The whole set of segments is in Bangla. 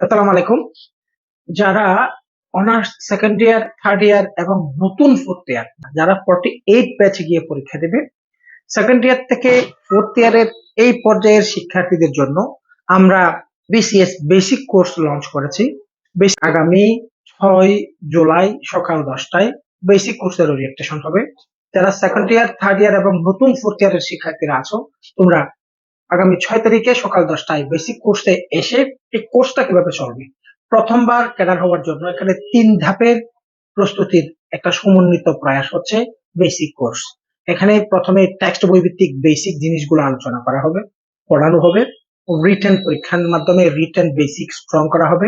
আসসালামু আলাইকুম। যারা honours second year, third year এবং নতুন ফোর্থ ইয়ার, যারা 48 ব্যাচে গিয়ে পরীক্ষা দেবে, সেকেন্ড ইয়ার থেকে ফোর্থ ইয়ারের এই পর্যায়ের শিক্ষার্থীদের জন্য আমরা বিসিএস বেসিক কোর্স লঞ্চ করেছি। আগামী 6 জুলাই সকাল 10টায় বেসিক কোর্সের ওরিয়েন্টেশন হবে। যারা সেকেন্ড ইয়ার, থার্ড ইয়ার এবং নতুন ফোর্থ ইয়ারের শিক্ষার্থীরা আছো, তোমরা আগামী 6 তারিখে সকাল 10টায় বেসিক কোর্সে এসে এই কোর্সটা কিভাবে চলবে, প্রথমবার ক্যাডার হওয়ার জন্য এখানে 3 ধাপের প্রস্তুতির একটা সমন্বিত প্রয়াস হচ্ছে বেসিক কোর্স। এখানে প্রথমে টেক্সট বই ভিত্তিক বেসিক জিনিসগুলো আলোচনা করা হবে, পড়ানো হবে। রিটেন পরীক্ষার মাধ্যমে রিটেন বেসিক স্ট্রং করা হবে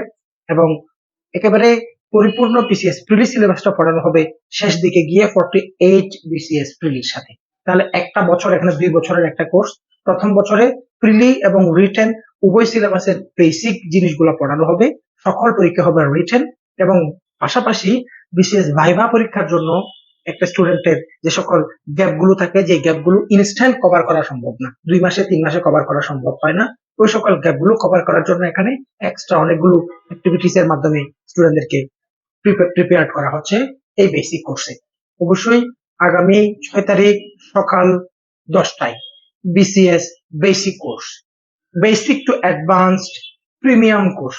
এবং একেবারে পরিপূর্ণ বিসিএস প্রিলি সিলেবাসটা পড়ানো হবে শেষ দিকে গিয়ে 48 বিসিএস প্রিলির সাথে। তাহলে একটা বছর, এখানে 2 বছরের একটা কোর্স। প্রথম বছরে প্রিলি এবং রিটেন উভয় সিলেবাসের বেসিক জিনিসগুলো পড়ানো হবে। সকল পরীক্ষা হবে রিটেন এবং পাশাপাশি বিসিএস ভাইভা পরীক্ষার জন্য একটা স্টুডেন্টের যে সকল গ্যাপ গুলো থাকে, যে গ্যাপ গুলো ইনস্ট্যান্ট কভার করা সম্ভব না, 2 মাসে 3 মাসে কভার করা সম্ভব হয় না, ওই সকল গ্যাপ গুলো কভার করার জন্য এখানে এক্সট্রা অনেকগুলো অ্যাক্টিভিটিস এর মাধ্যমে স্টুডেন্টদেরকে প্রিপেয়ার করা হচ্ছে এই বেসিক কোর্সে। অবশ্যই আগামী 6 তারিখ সকাল 10টায় BCS basic course, basic to advanced premium course